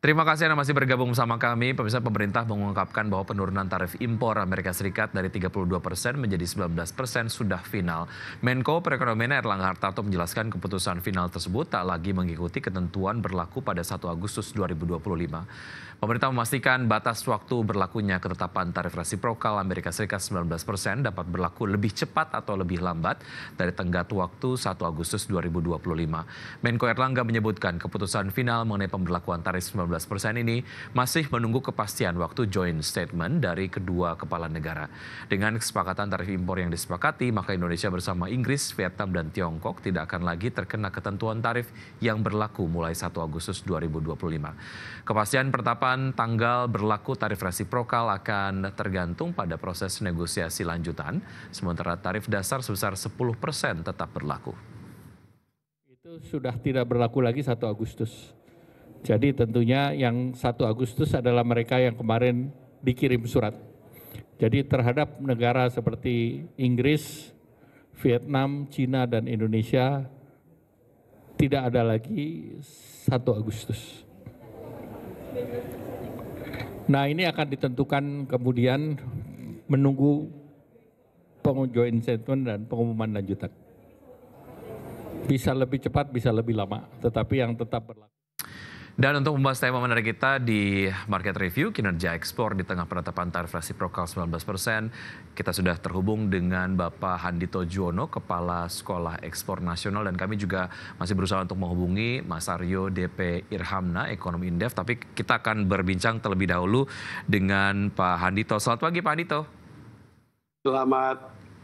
Terima kasih Anda masih bergabung bersama kami. Pemirsa, pemerintah mengungkapkan bahwa penurunan tarif impor Amerika Serikat dari 32% menjadi 19% sudah final. Menko Perekonomian Airlangga Hartarto menjelaskan keputusan final tersebut tak lagi mengikuti ketentuan berlaku pada 1 Agustus 2025. Pemerintah memastikan batas waktu berlakunya ketetapan tarif resiprokal Amerika Serikat 19% dapat berlaku lebih cepat atau lebih lambat dari tenggat waktu 1 Agustus 2025. Menko Airlangga menyebutkan keputusan final mengenai pemberlakuan tarif 19% ini masih menunggu kepastian waktu joint statement dari kedua kepala negara. Dengan kesepakatan tarif impor yang disepakati, maka Indonesia bersama Inggris, Vietnam, dan Tiongkok tidak akan lagi terkena ketentuan tarif yang berlaku mulai 1 Agustus 2025. Kepastian penetapan tanggal berlaku tarif resiprokal akan tergantung pada proses negosiasi lanjutan, sementara tarif dasar sebesar 10% tetap berlaku. Itu sudah tidak berlaku lagi 1 Agustus. Jadi tentunya yang 1 Agustus adalah mereka yang kemarin dikirim surat. Jadi terhadap negara seperti Inggris, Vietnam, Cina, dan Indonesia tidak ada lagi 1 Agustus. Nah, ini akan ditentukan kemudian menunggu joint statement dan pengumuman lanjutan. Bisa lebih cepat, bisa lebih lama, tetapi yang tetap berlaku. Dan untuk membahas tema menarik kita di Market Review, kinerja ekspor di tengah penetapan tarif resiprokal 19%, kita sudah terhubung dengan Bapak Handito Juwono, Kepala Sekolah Ekspor Nasional, dan kami juga masih berusaha untuk menghubungi Mas Aryo DP Irhamna, Ekonom Indef, tapi kita akan berbincang terlebih dahulu dengan Pak Handito. Selamat pagi Pak Handito. Selamat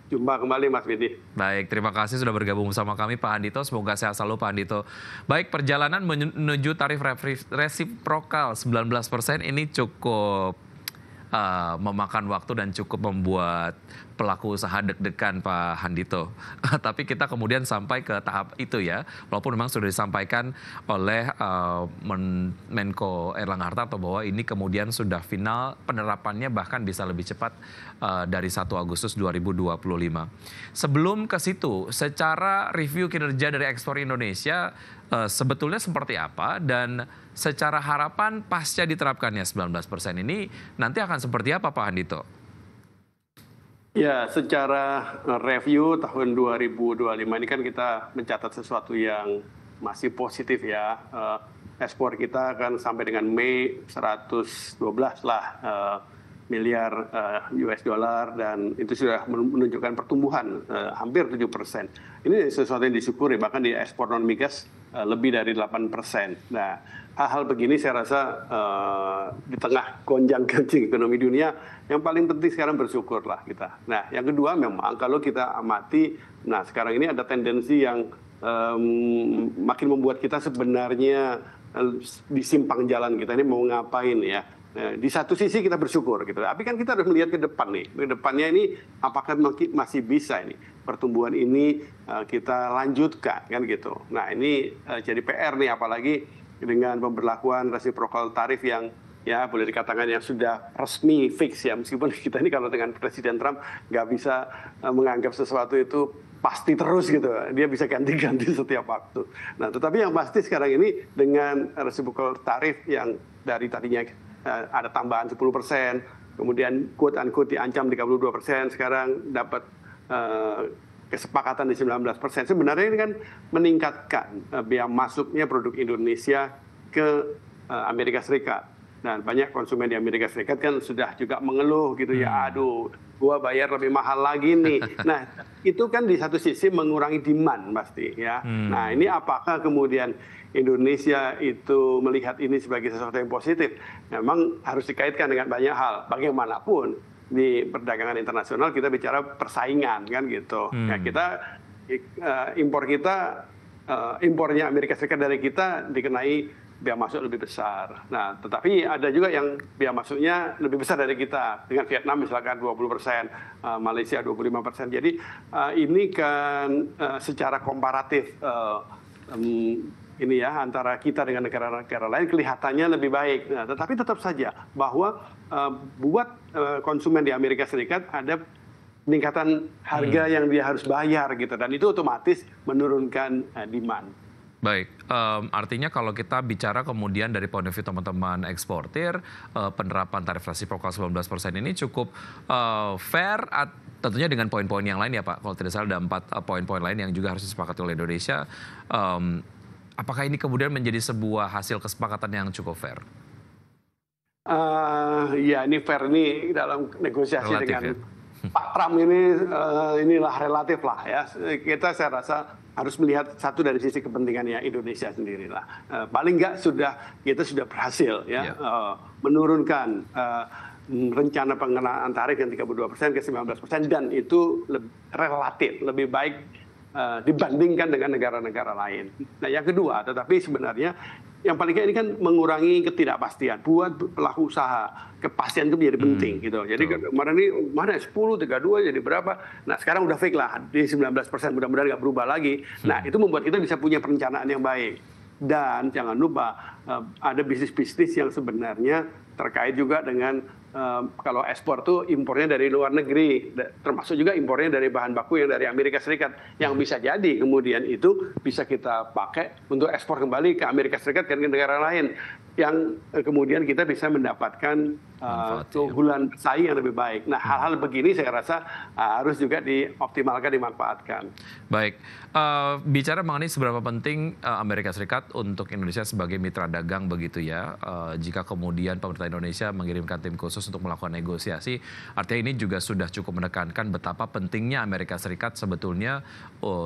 jumpa kembali Mas Bidi. Baik, terima kasih sudah bergabung bersama kami Pak Handito. Semoga sehat selalu Pak Handito. Baik, perjalanan menuju tarif resiprokal 19% ini cukup memakan waktu dan cukup membuat pelaku usaha deg-degan Pak Handito. Tapi kita kemudian sampai ke tahap itu ya, walaupun memang sudah disampaikan oleh Menko Airlangga Hartarto bahwa ini kemudian sudah final penerapannya bahkan bisa lebih cepat dari 1 Agustus 2025. Sebelum ke situ, secara review kinerja dari ekspor Indonesia sebetulnya seperti apa dan secara harapan pasca diterapkannya 19% ini nanti akan seperti apa Pak Handito? Ya, secara review tahun 2025 ini kan kita mencatat sesuatu yang masih positif ya. Ekspor kita akan sampai dengan Mei 112 lah miliar US dollar dan itu sudah menunjukkan pertumbuhan hampir 7%. Ini sesuatu yang disyukuri, bahkan di ekspor non migas lebih dari 8%. Nah, hal-hal begini saya rasa di tengah gonjang-ganjing ekonomi dunia yang paling penting sekarang bersyukurlah kita. Nah, yang kedua memang kalau kita amati, nah sekarang ini ada tendensi yang makin membuat kita sebenarnya di simpang jalan kita ini mau ngapain ya. Di satu sisi kita bersyukur gitu, tapi kan kita harus melihat ke depan nih. Ke depannya ini apakah masih bisa ini pertumbuhan ini kita lanjutkan kan gitu. Nah, ini jadi PR nih, apalagi dengan pemberlakuan resiprokal tarif yang ya boleh dikatakan yang sudah resmi fix ya, meskipun kita ini kalau dengan Presiden Trump nggak bisa menganggap sesuatu itu pasti terus gitu, dia bisa ganti-ganti setiap waktu. Nah, tetapi yang pasti sekarang ini dengan resiprokal tarif yang dari tadinya ada tambahan 10%, kemudian quote-unquote diancam 32%, sekarang dapat kesepakatan di 19%. Sebenarnya ini kan meningkatkan biaya masuknya produk Indonesia ke Amerika Serikat. Dan banyak konsumen di Amerika Serikat kan sudah juga mengeluh gitu ya, aduh gua bayar lebih mahal lagi nih. Nah, itu kan di satu sisi mengurangi demand pasti ya. Nah, ini apakah kemudian Indonesia itu melihat ini sebagai sesuatu yang positif? Memang harus dikaitkan dengan banyak hal. Bagaimanapun di perdagangan internasional kita bicara persaingan kan gitu. Ya, kita impornya Amerika Serikat dari kita dikenai biaya masuk lebih besar. Nah, tetapi ada juga yang biaya masuknya lebih besar dari kita. Dengan Vietnam misalkan 20%, Malaysia 25%. Jadi ini kan secara komparatif ini ya antara kita dengan negara-negara lain kelihatannya lebih baik. Nah, tetapi tetap saja bahwa buat konsumen di Amerika Serikat ada peningkatan harga yang dia harus bayar gitu, dan itu otomatis menurunkan demand. Baik, artinya kalau kita bicara kemudian dari point of view teman-teman eksportir, penerapan tarif resiprokal 19% ini cukup fair, tentunya dengan poin-poin yang lain ya Pak. Kalau tidak salah ada 4 poin-poin lain yang juga harus disepakati oleh Indonesia. Apakah ini kemudian menjadi sebuah hasil kesepakatan yang cukup fair? Ya ini fair ini dalam negosiasi Relatif, dengan ya? Pak Trump ini inilah relatif lah ya. Kita saya rasa harus melihat satu dari sisi kepentingannya Indonesia sendirilah. Paling nggak kita sudah berhasil ya menurunkan rencana pengenaan tarif yang 32% ke 19% dan itu relatif lebih baik dibandingkan dengan negara-negara lain. Nah yang kedua, tetapi sebenarnya yang paling ini kan mengurangi ketidakpastian buat pelaku usaha. Kepastian itu menjadi penting gitu. Jadi kemarin ini mana 10, 32 jadi berapa? Nah sekarang udah fake lah di 19%, mudah-mudahan nggak berubah lagi. Nah itu membuat kita bisa punya perencanaan yang baik. Dan jangan lupa ada bisnis-bisnis yang sebenarnya terkait juga dengan kalau ekspor tuh impornya dari luar negeri, termasuk juga impornya dari bahan baku yang dari Amerika Serikat, yang bisa jadi kemudian itu bisa kita pakai untuk ekspor kembali ke Amerika Serikat dan ke negara lain, yang kemudian kita bisa mendapatkan keunggulan saing yang lebih baik. Nah hal-hal begini saya rasa harus juga dioptimalkan, dimanfaatkan. Baik, bicara mengenai seberapa penting Amerika Serikat untuk Indonesia sebagai mitra dagang begitu ya, jika kemudian pemerintah Indonesia mengirimkan tim khusus untuk melakukan negosiasi, artinya ini juga sudah cukup menekankan betapa pentingnya Amerika Serikat sebetulnya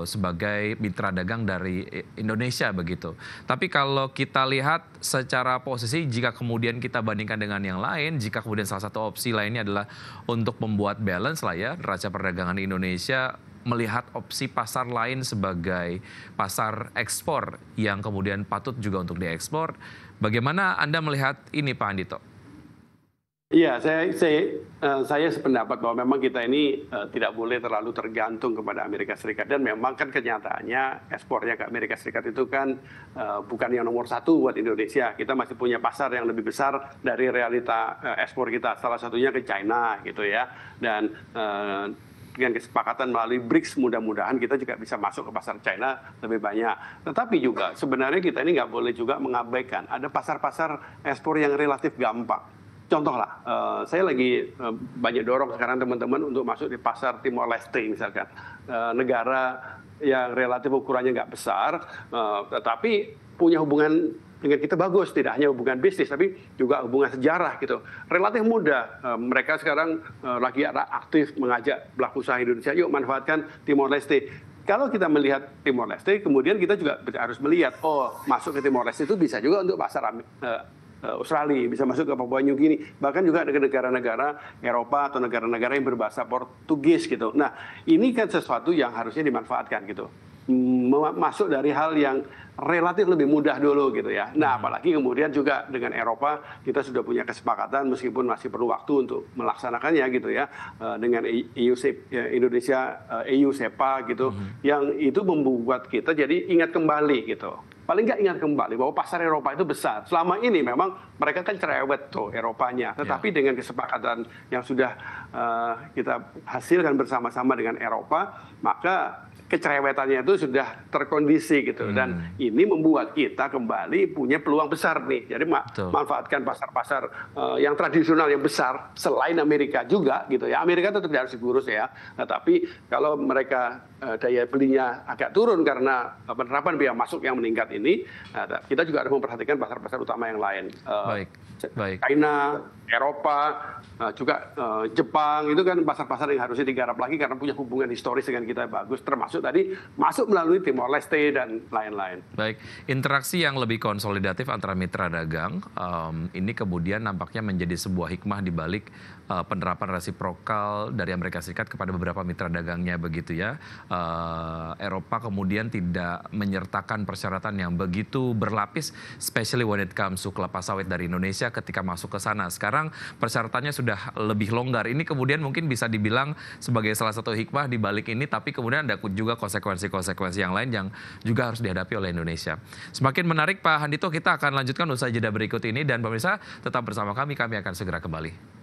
sebagai mitra dagang dari Indonesia begitu. Tapi kalau kita lihat secara posisi, jika kemudian kita bandingkan dengan yang lain, jika kemudian salah satu opsi lainnya adalah untuk membuat balance lah ya neraca perdagangan Indonesia, melihat opsi pasar lain sebagai pasar ekspor yang kemudian patut juga untuk diekspor. Bagaimana Anda melihat ini Pak Andito? Iya, saya sependapat bahwa memang kita ini tidak boleh terlalu tergantung kepada Amerika Serikat, dan memang kan kenyataannya ekspornya ke Amerika Serikat itu kan bukan yang nomor satu buat Indonesia. Kita masih punya pasar yang lebih besar dari realita ekspor kita. Salah satunya ke China gitu ya, dan dengan kesepakatan melalui BRICS mudah-mudahan kita juga bisa masuk ke pasar China lebih banyak. Tetapi juga sebenarnya kita ini nggak boleh juga mengabaikan ada pasar-pasar ekspor yang relatif gampang. Contoh lah, saya lagi banyak dorong sekarang teman-teman untuk masuk di pasar Timor Leste misalkan. Negara yang relatif ukurannya nggak besar, tetapi punya hubungan dengan kita bagus. Tidak hanya hubungan bisnis, tapi juga hubungan sejarah gitu. Relatif mudah. Mereka sekarang lagi aktif mengajak pelaku usaha Indonesia, yuk manfaatkan Timor Leste. Kalau kita melihat Timor Leste, kemudian kita juga harus melihat, masuk ke Timor Leste itu bisa juga untuk pasar Australia, bisa masuk ke Papua New Guinea, bahkan juga ke negara-negara Eropa atau negara-negara yang berbahasa Portugis gitu. Nah, ini kan sesuatu yang harusnya dimanfaatkan gitu. Masuk dari hal yang relatif lebih mudah dulu gitu ya. Nah, apalagi kemudian juga dengan Eropa kita sudah punya kesepakatan meskipun masih perlu waktu untuk melaksanakannya gitu ya, dengan EU SEPA gitu, yang itu membuat kita jadi ingat kembali gitu. Paling nggak ingat kembali bahwa pasar Eropa itu besar. Selama ini memang mereka kan cerewet tuh Eropanya. Tetapi dengan kesepakatan yang sudah kita hasilkan bersama-sama dengan Eropa, maka kecerewetannya itu sudah terkondisi gitu. Dan ini membuat kita kembali punya peluang besar nih. Jadi manfaatkan pasar-pasar yang tradisional yang besar selain Amerika juga gitu ya. Amerika tetap harus diurus ya. Nah, tapi kalau mereka daya belinya agak turun karena penerapan biaya masuk yang meningkat ini, kita juga harus memperhatikan pasar-pasar utama yang lain. Baik. China, Eropa, juga Jepang, itu kan pasar-pasar yang harusnya digarap lagi karena punya hubungan historis dengan kita bagus, termasuk tadi masuk melalui Timor Leste dan lain-lain. Baik, interaksi yang lebih konsolidatif antara mitra dagang ini kemudian nampaknya menjadi sebuah hikmah di balik penerapan resiprokal dari Amerika Serikat kepada beberapa mitra dagangnya begitu ya. Eropa kemudian tidak menyertakan persyaratan yang begitu berlapis, especially when it comes to kelapa sawit dari Indonesia ketika masuk ke sana. Sekarang persyaratannya sudah lebih longgar. Ini kemudian mungkin bisa dibilang sebagai salah satu hikmah di balik ini, tapi kemudian ada juga konsekuensi-konsekuensi yang lain yang juga harus dihadapi oleh Indonesia. Semakin menarik Pak Handito, kita akan lanjutkan usai jeda berikut ini, dan pemirsa tetap bersama kami akan segera kembali.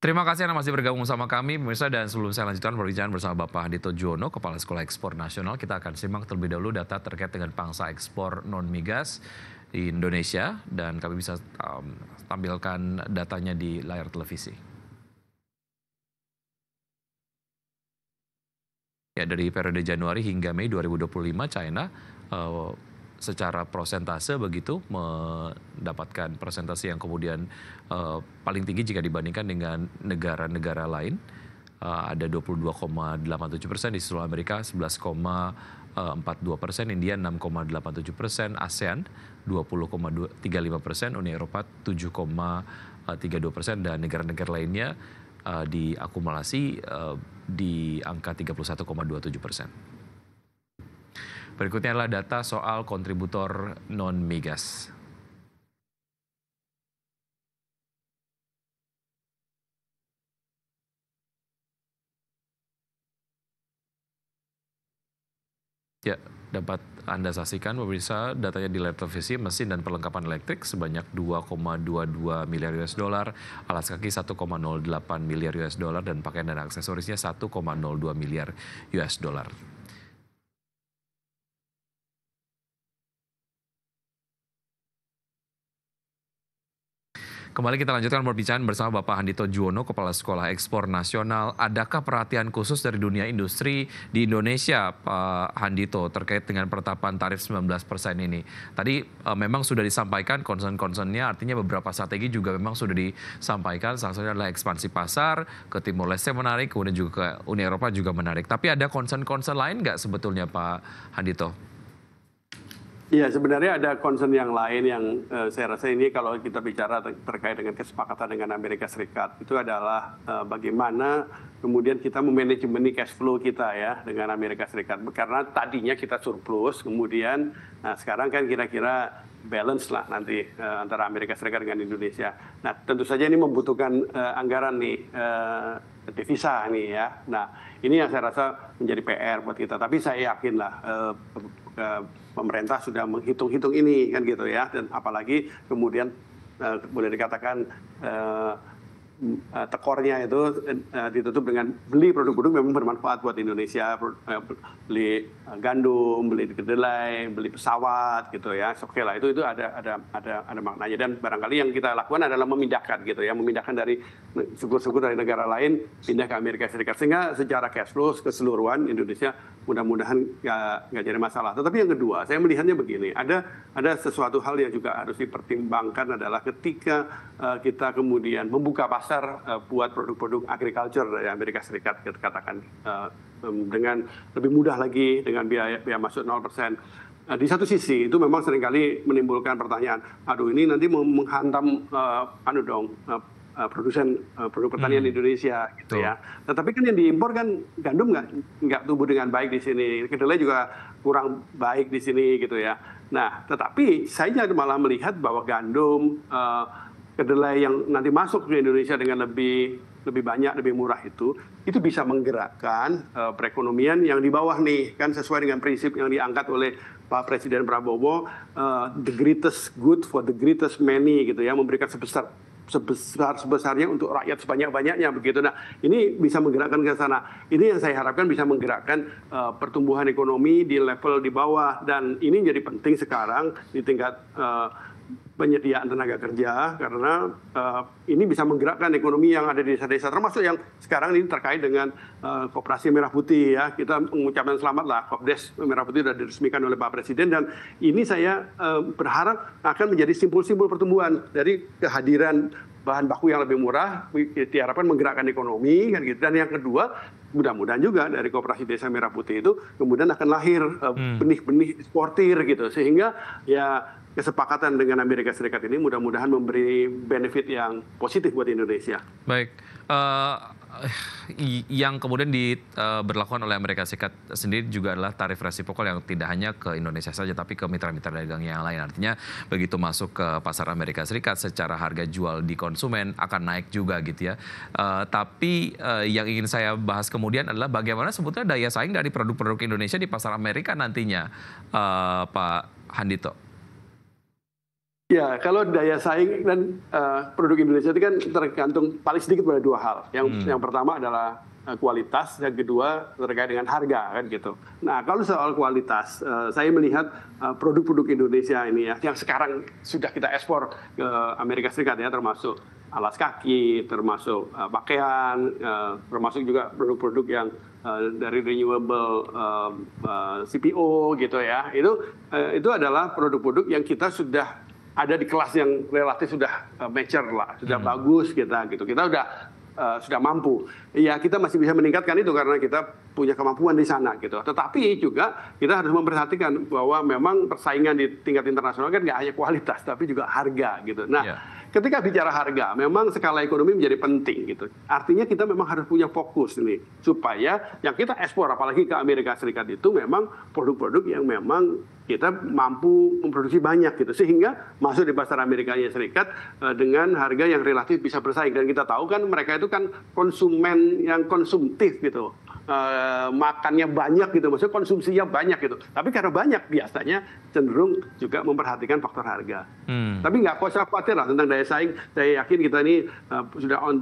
Terima kasih Anda masih bergabung sama kami, pemirsa, dan sebelum saya lanjutkan perbincangan bersama Bapak Handito Juwono, Kepala Sekolah Ekspor Nasional, kita akan simak terlebih dahulu data terkait dengan pangsa ekspor non-migas di Indonesia, dan kami bisa tampilkan datanya di layar televisi. Ya, dari periode Januari hingga Mei 2025, China secara prosentase begitu mendapatkan presentasi yang kemudian paling tinggi jika dibandingkan dengan negara-negara lain. Ada 22,87%, di seluruh Amerika 11,42%, India 6,87%, ASEAN 20,35%, Uni Eropa 7,32%, dan negara-negara lainnya diakumulasi di angka 31,27%. Berikutnya adalah data soal kontributor non-migas. Ya, dapat Anda saksikan pemirsa, datanya di layar televisi. Mesin dan perlengkapan elektrik sebanyak 2,22 miliar US dollar, alas kaki 1,08 miliar US dollar, dan pakaian dan aksesorisnya 1,02 miliar US dollar. Kembali kita lanjutkan perbincangan bersama Bapak Handito Juwono, Kepala Sekolah Ekspor Nasional. Adakah perhatian khusus dari dunia industri di Indonesia, Pak Handito, terkait dengan penetapan tarif 19% ini? Tadi memang sudah disampaikan concern-concernnya, artinya beberapa strategi juga memang sudah disampaikan. Salah satunya adalah ekspansi pasar, ke Timur Leste menarik, kemudian juga ke Uni Eropa juga menarik. Tapi ada concern-concern lain nggak sebetulnya, Pak Handito? Ya, sebenarnya ada concern yang lain yang saya rasa ini kalau kita bicara terkait dengan kesepakatan dengan Amerika Serikat, itu adalah bagaimana kemudian kita memanajemen cash flow kita ya dengan Amerika Serikat. Karena tadinya kita surplus, kemudian sekarang kan kira-kira balance lah nanti antara Amerika Serikat dengan Indonesia. Nah, tentu saja ini membutuhkan anggaran nih, devisa nih ya. Nah, ini yang saya rasa menjadi PR buat kita. Tapi saya yakin lah pemerintah sudah menghitung-hitung ini kan gitu ya, dan apalagi kemudian boleh dikatakan tekornya itu ditutup dengan beli produk-produk memang bermanfaat buat Indonesia, beli gandum, beli kedelai, beli pesawat gitu ya. Oke lah, itu ada maknanya, dan barangkali yang kita lakukan adalah memindahkan gitu ya, memindahkan dari suku-suku dari negara lain pindah ke Amerika Serikat, sehingga secara cash flow keseluruhan Indonesia mudah-mudahan nggak jadi masalah. Tetapi yang kedua, saya melihatnya begini, ada sesuatu hal yang juga harus dipertimbangkan adalah ketika kita kemudian membuka pasar buat produk-produk agriculture dari Amerika Serikat, kita katakan dengan lebih mudah lagi dengan biaya masuk 0%. Di satu sisi itu memang seringkali menimbulkan pertanyaan, aduh ini nanti menghantam produsen produk pertanian Indonesia gitu ya. Tetapi kan yang diimpor kan gandum nggak tumbuh dengan baik di sini, kedelai juga kurang baik di sini gitu ya. Nah, tetapi saya malah melihat bahwa gandum, kedelai yang nanti masuk ke Indonesia dengan lebih banyak, lebih murah itu bisa menggerakkan perekonomian yang di bawah nih, kan sesuai dengan prinsip yang diangkat oleh Pak Presiden Prabowo, the greatest good for the greatest many gitu ya, memberikan sebesar-besarnya untuk rakyat sebanyak-banyaknya begitu. Nah, ini bisa menggerakkan ke sana. Ini yang saya harapkan bisa menggerakkan pertumbuhan ekonomi di level di bawah, dan ini jadi penting sekarang di tingkat penyediaan tenaga kerja, karena ini bisa menggerakkan ekonomi yang ada di desa-desa, termasuk yang sekarang ini terkait dengan Koperasi Merah Putih ya. Kita mengucapkan selamat lah, Kopdes Merah Putih sudah diresmikan oleh Pak Presiden, dan ini saya berharap akan menjadi simbol-simbol pertumbuhan dari kehadiran bahan baku yang lebih murah, diharapkan menggerakkan ekonomi kan gitu. Dan yang kedua, mudah-mudahan juga dari Koperasi Desa Merah Putih itu kemudian akan lahir benih-benih eksportir gitu, sehingga ya kesepakatan dengan Amerika Serikat ini mudah-mudahan memberi benefit yang positif buat Indonesia. Baik, yang kemudian diberlakukan oleh Amerika Serikat sendiri juga adalah tarif resiprokal yang tidak hanya ke Indonesia saja, tapi ke mitra-mitra dagang yang lain. Artinya begitu masuk ke pasar Amerika Serikat, secara harga jual di konsumen akan naik juga gitu ya. Tapi yang ingin saya bahas kemudian adalah bagaimana sebetulnya daya saing dari produk-produk Indonesia di pasar Amerika nantinya, Pak Handito. Ya, kalau daya saing dan produk Indonesia itu kan tergantung paling sedikit pada dua hal. Yang pertama adalah kualitas, yang kedua terkait dengan harga kan gitu. Nah, kalau soal kualitas, saya melihat produk-produk Indonesia ini ya, yang sekarang sudah kita ekspor ke Amerika Serikat ya, termasuk alas kaki, termasuk pakaian, termasuk juga produk-produk yang dari renewable CPO gitu ya. Itu adalah produk-produk yang kita sudah ada di kelas yang relatif sudah mature lah, sudah bagus kita gitu. Kita sudah mampu. Ya kita masih bisa meningkatkan itu karena kita punya kemampuan di sana gitu. Tetapi juga kita harus memperhatikan bahwa memang persaingan di tingkat internasional kan nggak hanya kualitas tapi juga harga gitu. Nah, ketika bicara harga, memang skala ekonomi menjadi penting gitu. Artinya kita memang harus punya fokus nih supaya yang kita ekspor apalagi ke Amerika Serikat itu memang produk-produk yang memang kita mampu memproduksi banyak gitu sehingga masuk di pasar Amerika Serikat dengan harga yang relatif bisa bersaing. Dan kita tahu kan mereka itu kan konsumen yang konsumtif gitu. Makannya banyak gitu, maksudnya konsumsinya banyak gitu. Tapi karena banyak biasanya cenderung juga memperhatikan faktor harga. Tapi nggak usah khawatir lah tentang daya saing. Saya yakin kita ini sudah on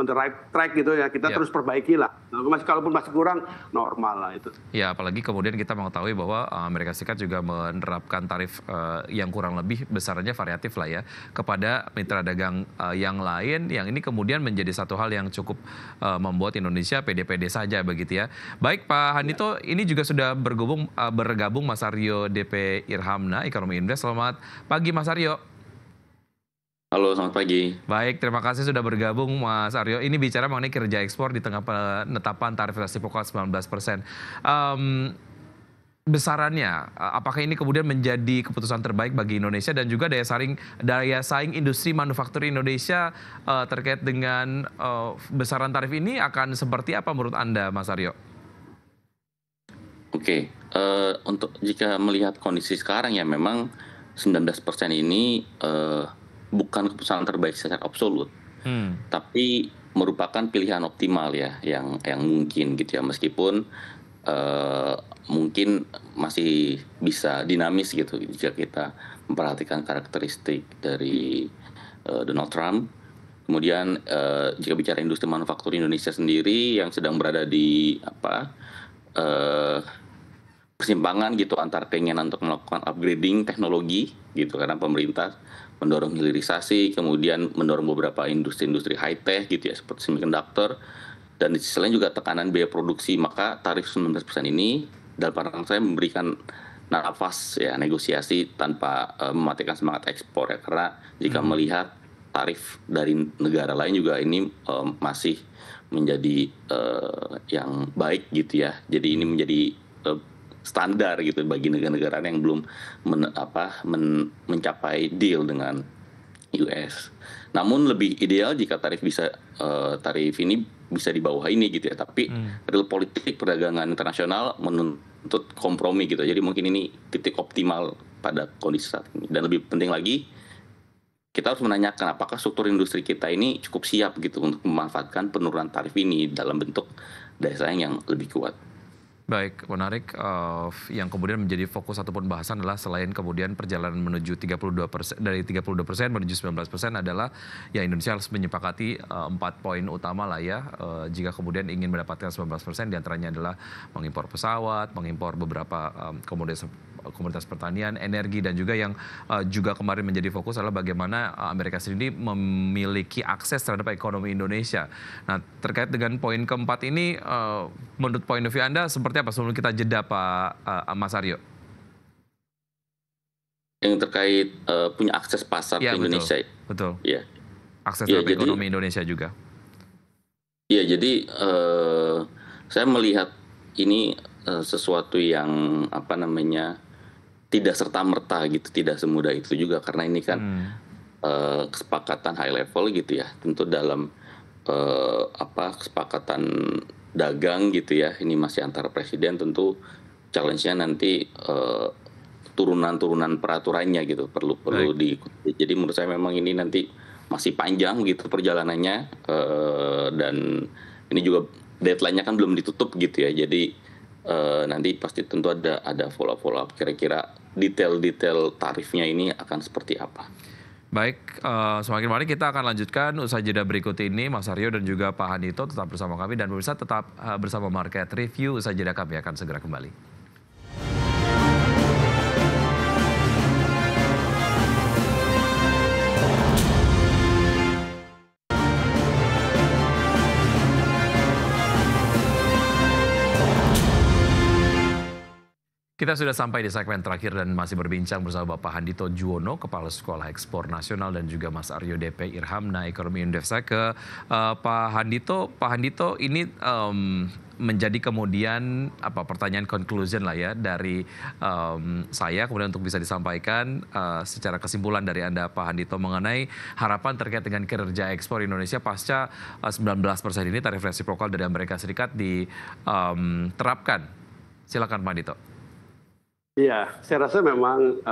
the right track gitu ya. Kita terus perbaiki lah. Kalaupun masih kurang, normal lah itu. Ya, apalagi kemudian kita mengetahui bahwa Amerika Serikat juga menerapkan tarif yang kurang lebih besarnya variatif lah ya kepada mitra dagang yang lain. Yang ini kemudian menjadi satu hal yang cukup membuat Indonesia pede-pede saja begitu ya. Baik Pak Handito, ini juga sudah bergabung Mas Aryo DP Irhamna, Ekonomi Indef. Selamat pagi Mas Aryo. Halo, selamat pagi. Baik, terima kasih sudah bergabung Mas Aryo. Ini bicara mengenai kerja ekspor di tengah penetapan tarif resiprokal 19%. Besarannya, apakah ini kemudian menjadi keputusan terbaik bagi Indonesia dan juga daya saing industri manufaktur Indonesia terkait dengan besaran tarif ini akan seperti apa menurut Anda, Mas Aryo? Oke, untuk jika melihat kondisi sekarang ya memang 19% ini bukan keputusan terbaik secara absolut, tapi merupakan pilihan optimal ya yang mungkin gitu ya, meskipun mungkin masih bisa dinamis gitu jika kita memperhatikan karakteristik dari Donald Trump. Kemudian jika bicara industri manufaktur Indonesia sendiri yang sedang berada di persimpangan gitu antara keinginan untuk melakukan upgrading teknologi gitu karena pemerintah mendorong hilirisasi, kemudian mendorong beberapa industri-industri high tech gitu ya seperti semiconductor, dan di sisi lain juga tekanan biaya produksi. Maka tarif 19% ini dalam pandangan saya memberikan nafas ya negosiasi tanpa mematikan semangat ekspor ya, karena jika melihat tarif dari negara lain juga ini masih menjadi yang baik gitu ya. Jadi ini menjadi standar gitu bagi negara-negara yang belum mencapai deal dengan US. Namun lebih ideal jika tarif ini bisa di bawah ini gitu ya. Tapi real politik perdagangan internasional menuntut kompromi gitu. Jadi mungkin ini titik optimal pada kondisi saat ini. Dan lebih penting lagi, kita harus menanyakan apakah struktur industri kita ini cukup siap gitu untuk memanfaatkan penurunan tarif ini dalam bentuk daya saing yang lebih kuat. Baik, menarik. Yang kemudian menjadi fokus ataupun bahasan adalah selain kemudian perjalanan menuju 32% dari 32% menuju 19% adalah ya Indonesia harus menyepakati 4 poin utama lah ya. Jika kemudian ingin mendapatkan 19%, diantaranya adalah mengimpor pesawat, mengimpor beberapa komoditas pertanian, energi, dan juga yang juga kemarin menjadi fokus adalah bagaimana Amerika sendiri memiliki akses terhadap ekonomi Indonesia. Nah, terkait dengan poin keempat ini, menurut point of view Anda seperti apa sebelum kita jeda Pak Mas Aryo? Yang terkait punya akses pasar ke Indonesia. Betul. Ya. Akses terhadap ekonomi Indonesia juga. Iya, jadi saya melihat ini sesuatu yang tidak serta-merta gitu, tidak semudah itu juga karena ini kan kesepakatan high level gitu ya. Tentu dalam kesepakatan dagang gitu ya, ini masih antara presiden, tentu challenge-nya nanti turunan-turunan peraturannya gitu perlu diikuti. Jadi menurut saya memang ini nanti masih panjang gitu perjalanannya, dan ini juga deadline-nya kan belum ditutup gitu ya. Jadi nanti pasti tentu ada follow up kira-kira detail tarifnya ini akan seperti apa. Baik, semakin mari kita akan lanjutkan usai jeda berikut ini. Mas Aryo dan juga Pak Handito tetap bersama kami, dan pemirsa tetap bersama Market Review. Usai jeda kami akan segera kembali. Kita sudah sampai di segmen terakhir dan masih berbincang bersama Bapak Handito Juwono, Kepala Sekolah Ekspor Nasional, dan juga Mas Aryo DP Irhamna, Ekonomi Indef. Saya ke Pak Handito. Pak Handito, ini menjadi kemudian pertanyaan conclusion lah ya dari saya, kemudian untuk bisa disampaikan secara kesimpulan dari Anda Pak Handito mengenai harapan terkait dengan kinerja ekspor Indonesia pasca 19% ini tarif resiprokal dari Amerika Serikat diterapkan. Silakan Pak Handito. Iya, saya rasa memang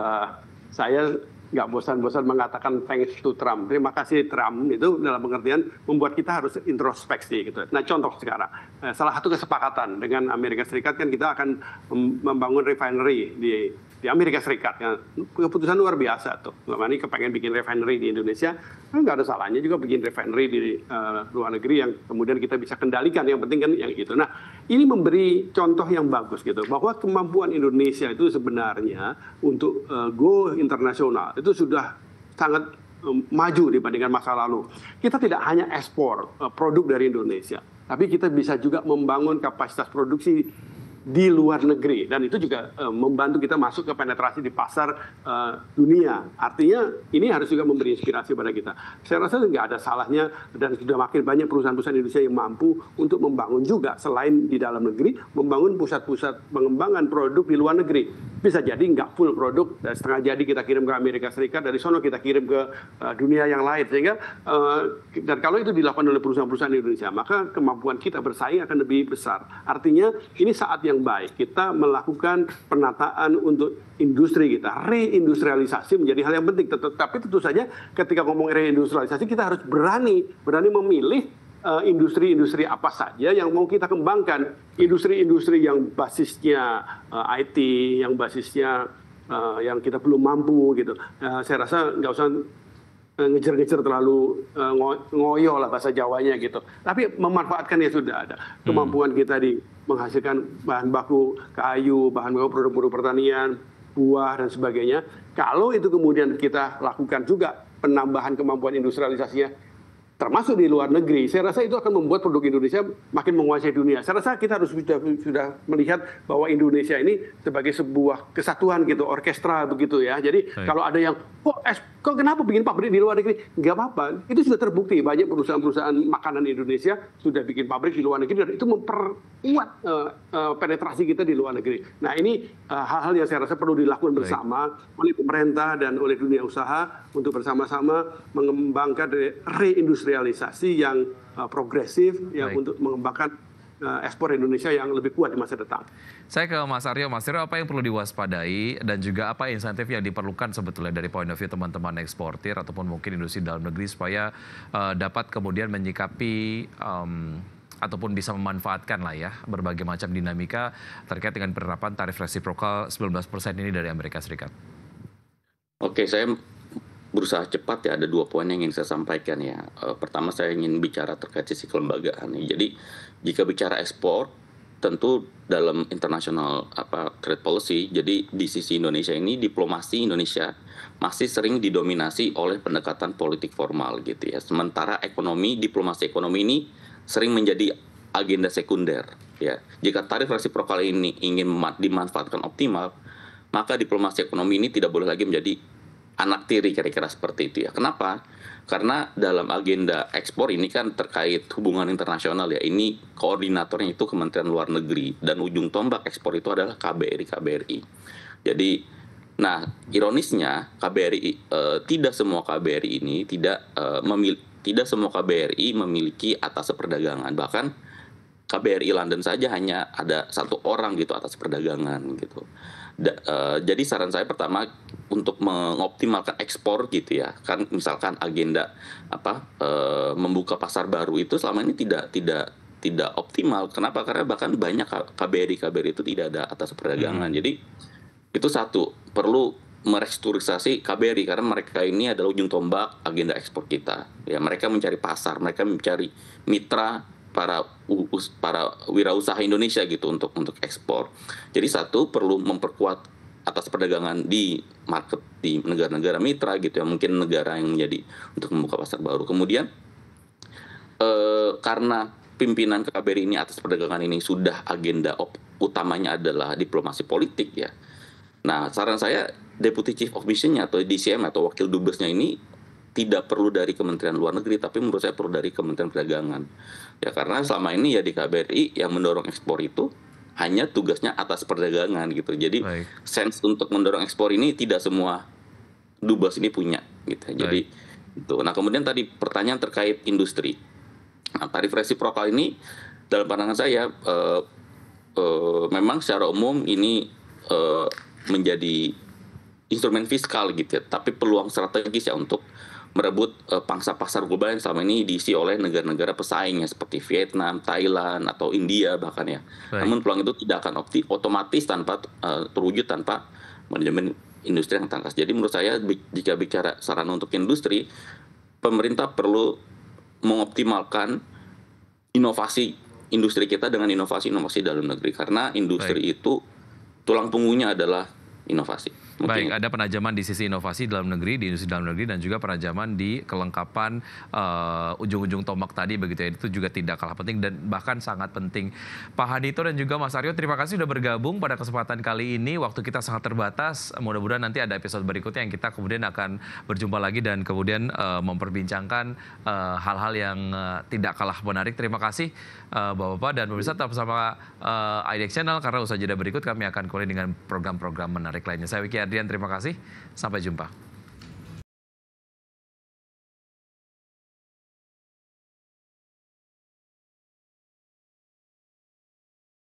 saya nggak bosan-bosan mengatakan thanks to Trump. Terima kasih Trump, itu dalam pengertian membuat kita harus introspeksi gitu. Nah, contoh sekarang, salah satu kesepakatan dengan Amerika Serikat kan kita akan membangun refinery di Amerika Serikat. Ya, keputusan luar biasa tuh. Ini kepengen bikin refinery di Indonesia, nggak ada salahnya juga bikin refinery di luar negeri yang kemudian kita bisa kendalikan. Yang penting kan yang itu. Nah, ini memberi contoh yang bagus gitu, bahwa kemampuan Indonesia itu sebenarnya untuk go internasional itu sudah sangat maju dibandingkan masa lalu. Kita tidak hanya ekspor produk dari Indonesia, tapi kita bisa juga membangun kapasitas produksi di luar negeri, dan itu juga membantu kita masuk ke penetrasi di pasar dunia. Artinya ini harus juga memberi inspirasi pada kita. Saya rasa nggak ada salahnya, dan sudah makin banyak perusahaan-perusahaan Indonesia yang mampu untuk membangun juga selain di dalam negeri, membangun pusat-pusat pengembangan produk di luar negeri. Bisa jadi nggak full produk, dan setengah jadi kita kirim ke Amerika Serikat, dari sono kita kirim ke dunia yang lain, sehingga dan kalau itu dilakukan oleh perusahaan-perusahaan Indonesia, maka kemampuan kita bersaing akan lebih besar. Artinya ini saat yang baik kita melakukan penataan untuk industri kita. Reindustrialisasi menjadi hal yang penting. Tapi tentu saja ketika ngomong reindustrialisasi, kita harus berani memilih industri-industri apa saja yang mau kita kembangkan. Industri-industri yang basisnya IT, yang basisnya yang kita belum mampu gitu. Saya rasa nggak usah ngejar-ngejar terlalu ngoyo lah bahasa Jawanya gitu. Tapi memanfaatkan yang sudah ada. Kemampuan kita di menghasilkan bahan baku kayu, bahan baku produk-produk pertanian, buah dan sebagainya. Kalau itu kemudian kita lakukan juga penambahan kemampuan industrialisasinya, termasuk di luar negeri, saya rasa itu akan membuat produk Indonesia makin menguasai dunia. Saya rasa kita harus sudah melihat bahwa Indonesia ini sebagai sebuah kesatuan gitu, orkestra begitu ya. Jadi kalau ada yang kok kenapa bikin pabrik di luar negeri? Nggak apa-apa. Itu sudah terbukti, banyak perusahaan-perusahaan makanan Indonesia sudah bikin pabrik di luar negeri, dan itu memperkuat penetrasi kita di luar negeri. Nah, ini hal-hal yang saya rasa perlu dilakukan bersama oleh pemerintah dan oleh dunia usaha untuk bersama-sama mengembangkan reindustrialisasi yang progresif yang untuk mengembangkan ekspor Indonesia yang lebih kuat di masa depan. Saya ke Mas Aryo. Mas Aryo, apa yang perlu diwaspadai dan juga apa insentif yang diperlukan sebetulnya dari point of view teman-teman eksportir ataupun mungkin industri dalam negeri supaya dapat kemudian menyikapi ataupun bisa memanfaatkan lah ya berbagai macam dinamika terkait dengan penerapan tarif resiprokal 19% ini dari Amerika Serikat? Oke, saya berusaha cepat ya, ada 2 poin yang ingin saya sampaikan ya. Pertama, saya ingin bicara terkait sisi kelembagaan. Jadi jika bicara ekspor, tentu dalam international trade policy, jadi di sisi Indonesia ini, diplomasi Indonesia masih sering didominasi oleh pendekatan politik formal gitu ya. Sementara diplomasi ekonomi ini sering menjadi agenda sekunder ya. Jika tarif resiprokal ini ingin dimanfaatkan optimal, maka diplomasi ekonomi ini tidak boleh lagi menjadi anak tiri, kira-kira seperti itu ya. Kenapa? Karena dalam agenda ekspor ini kan terkait hubungan internasional ya. Ini koordinatornya itu Kementerian Luar Negeri, dan ujung tombak ekspor itu adalah KBRI. Jadi, nah ironisnya KBRI tidak semua KBRI ini tidak semua KBRI memiliki atas perdagangan. Bahkan KBRI London saja hanya ada 1 orang gitu atas perdagangan gitu. Jadi saran saya pertama untuk mengoptimalkan ekspor gitu ya, kan misalkan agenda membuka pasar baru itu selama ini tidak tidak optimal. Kenapa? Karena bahkan banyak KBRI itu tidak ada atas perdagangan. Jadi itu satu, perlu merestrukturisasi KBRI karena mereka ini adalah ujung tombak agenda ekspor kita. Ya, mereka mencari pasar, mereka mencari mitra para wirausaha Indonesia gitu untuk ekspor. Jadi satu, perlu memperkuat atas perdagangan di market di negara-negara mitra gitu ya, mungkin negara yang menjadi untuk membuka pasar baru. Kemudian karena pimpinan KBRI ini atas perdagangan ini sudah agenda utamanya adalah diplomasi politik ya. Nah, saran saya Deputy Chief of Mission-nya atau DCM atau wakil dubesnya ini tidak perlu dari Kementerian Luar Negeri, tapi menurut saya perlu dari Kementerian Perdagangan. Ya karena selama ini ya di KBRI yang mendorong ekspor itu hanya tugasnya atas perdagangan gitu. Jadi sense untuk mendorong ekspor ini tidak semua dubes ini punya gitu. Jadi itu. Nah, kemudian tadi pertanyaan terkait industri. Nah, tarif resiprokal ini dalam pandangan saya memang secara umum ini menjadi instrumen fiskal gitu ya, tapi peluang strategis ya untuk merebut pangsa pasar global yang selama ini diisi oleh negara-negara pesaingnya seperti Vietnam, Thailand atau India bahkan ya. Namun peluang itu tidak akan otomatis tanpa terwujud tanpa manajemen industri yang tangkas. Jadi menurut saya jika bicara sarana untuk industri, pemerintah perlu mengoptimalkan inovasi industri kita dengan inovasi-inovasi dalam negeri karena industri itu tulang punggungnya adalah inovasi. Baik, ada penajaman di sisi inovasi dalam negeri, di industri dalam negeri, dan juga penajaman di kelengkapan ujung-ujung tombak tadi begitu ya. Itu juga tidak kalah penting dan bahkan sangat penting. Pak Hadito dan juga Mas Aryo, terima kasih sudah bergabung pada kesempatan kali ini. Waktu kita sangat terbatas, mudah-mudahan nanti ada episode berikutnya yang kita kemudian akan berjumpa lagi dan kemudian memperbincangkan hal-hal yang tidak kalah menarik. Terima kasih Bapak-Bapak dan pemirsa, tetap bersama IDX Channel karena usaha jeda berikut kami akan kembali dengan program-program menarik lainnya. Saya Wiki Adrian, terima kasih. Sampai jumpa.